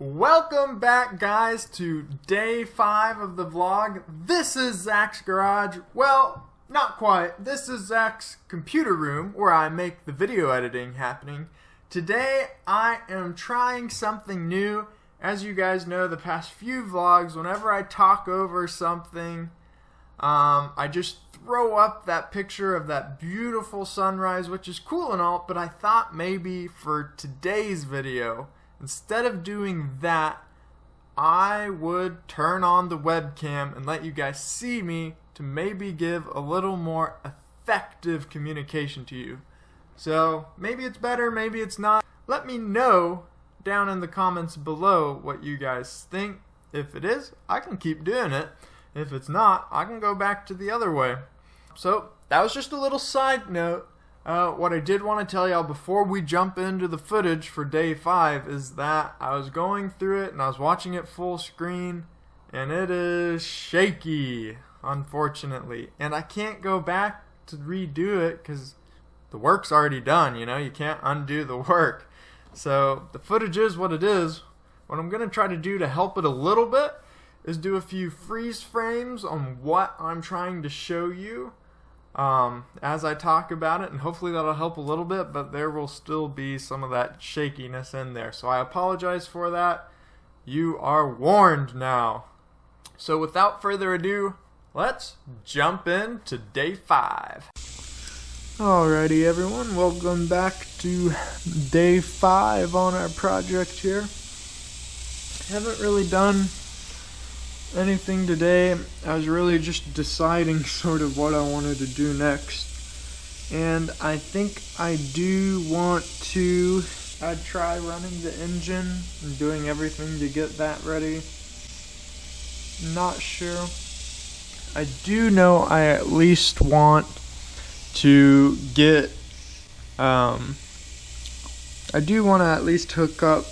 Welcome back, guys, to day 5 of the vlog. This is Zach's garage. Well, not quite. This is Zach's computer room where I make the video editing happening. Today I am trying something new. As you guys know, the past few vlogs, whenever I talk over something, I just throw up that picture of that beautiful sunrise, which is cool and all, but I thought maybe for today's video, instead of doing that, I would turn on the webcam and let you guys see me to maybe give a little more effective communication to you. So maybe it's better, maybe it's not. Let me know down in the comments below what you guys think. If it is, I can keep doing it. If it's not, I can go back to the other way. So that was just a little side note. What I did want to tell y'all before we jump into the footage for day 5 is that I was going through it and I was watching it full screen and it is shaky, unfortunately. And I can't go back to redo it because the work's already done, you know, you can't undo the work. So the footage is what it is. What I'm going to try to do to help it a little bit is do a few freeze frames on what I'm trying to show you as I talk about it, and hopefully that'll help a little bit, but there will still be some of that shakiness in there. So I apologize for that. You are warned now. So without further ado, let's jump into day 5. Alrighty everyone, welcome back to day 5 on our project here. Haven't really done anything today. I was really just deciding sort of what I wanted to do next, and I think I do want to try running the engine and doing everything to get that ready. Not sure. I do know I at least want to get I do want to at least hook up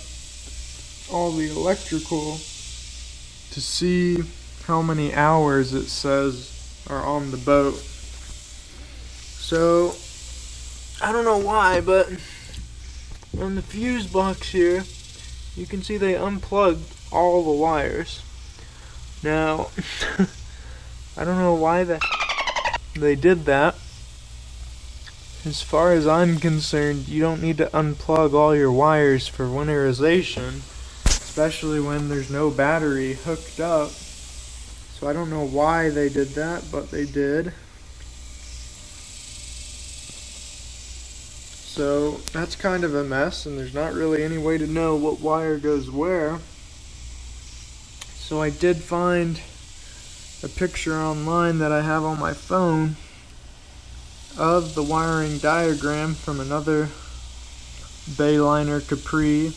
all the electrical to see how many hours it says are on the boat. So I don't know why, but on the fuse box here you can see they unplugged all the wires. Now I don't know why they did that. As far as I'm concerned, you don't need to unplug all your wires for winterization, especially when there's no battery hooked up. So I don't know why they did that, but they did. So that's kind of a mess, and there's not really any way to know what wire goes where. So I did find a picture online that I have on my phone of the wiring diagram from another Bayliner Capri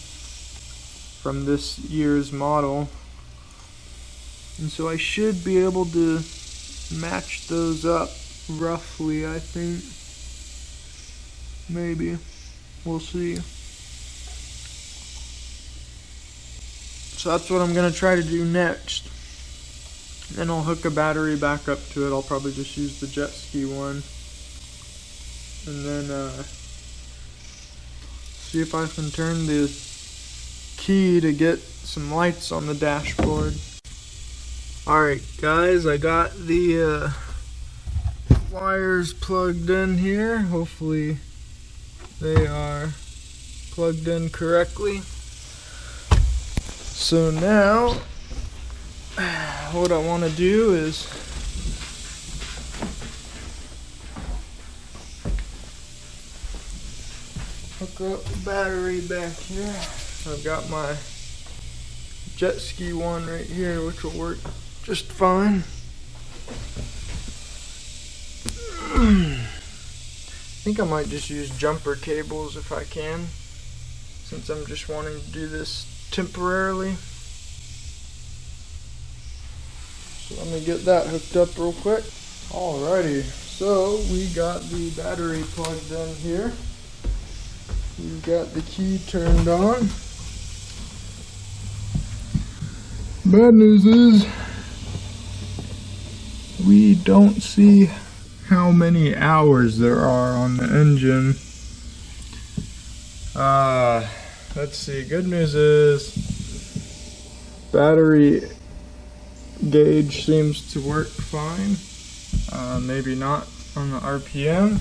from this year's model, and so I should be able to match those up roughly, I think. Maybe. We'll see. So that's what I'm going to try to do next. Then I'll hook a battery back up to it. I'll probably just use the jet ski one. And then see if I can turn the key to get some lights on the dashboard. Alright guys, I got the wires plugged in here. Hopefully they are plugged in correctly. So now what I want to do is hook up the battery back here. I've got my jet ski one right here, which will work just fine. I think I might just use jumper cables if I can, since I'm just wanting to do this temporarily. So let me get that hooked up real quick. Alrighty, so we got the battery plugged in here. We've got the key turned on. Bad news is we don't see how many hours there are on the engine. Let's see, good news is Battery gauge seems to work fine. Maybe not on the RPM.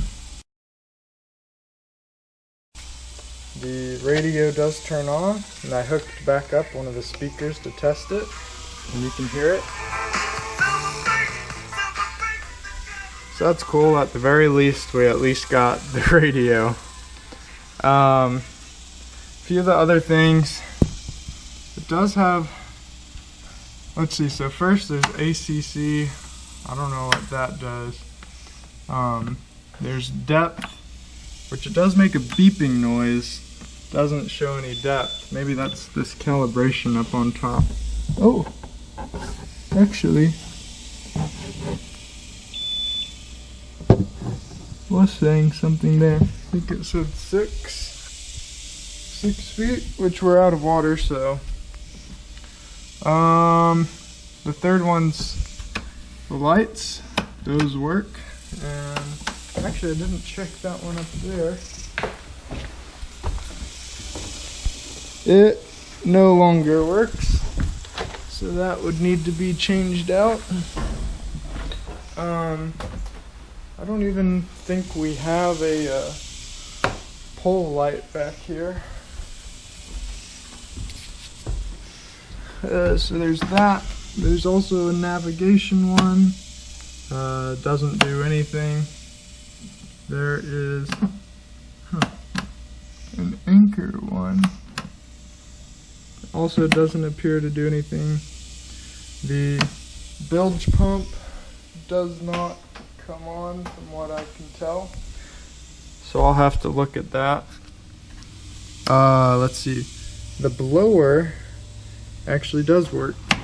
The radio does turn on, and I hooked back up one of the speakers to test it, and you can hear it. So that's cool. At the very least, we at least got the radio. A few of the other things, it does have, let's see, so first there's ACC. I don't know what that does. There's depth, which it does make a beeping noise. Doesn't show any depth. Maybe that's this calibration up on top. Oh, actually, was saying something there. I think it said 6 feet, which we're out of water, so. The third one's the lights. Those work. And actually, I didn't check that one up there. It no longer works, so that would need to be changed out. I don't even think we have a pole light back here. So there's that. There's also a navigation one. Doesn't do anything. There is an anchor one. Also doesn't appear to do anything. The bilge pump does not come on from what I can tell. So I'll have to look at that. Let's see. The blower actually does work. You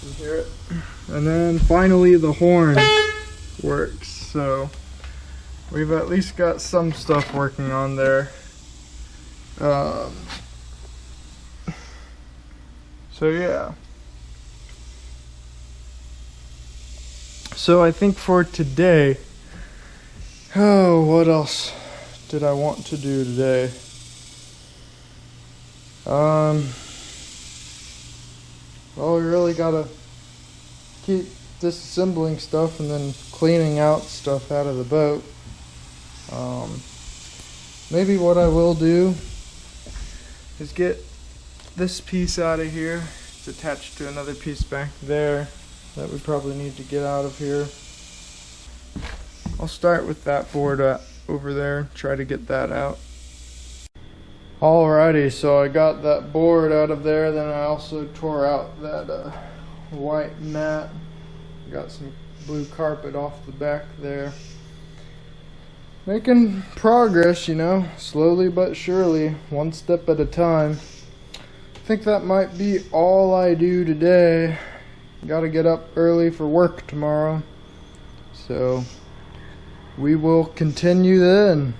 can hear it. And then finally the horn works. So we've at least got some stuff working on there. So yeah. So I think for today, what else did I want to do today? Well, we really gotta keep disassembling stuff and then cleaning out stuff out of the boat. Maybe what I will do is get this piece out of here. It's attached to another piece back there that we probably need to get out of here. I'll start with that board over there, try to get that out. Alrighty, so I got that board out of there, then I also tore out that white mat. Got some blue carpet off the back there. Making progress, you know, slowly but surely, one step at a time. I think that might be all I do today. Gotta get up early for work tomorrow. So we will continue then.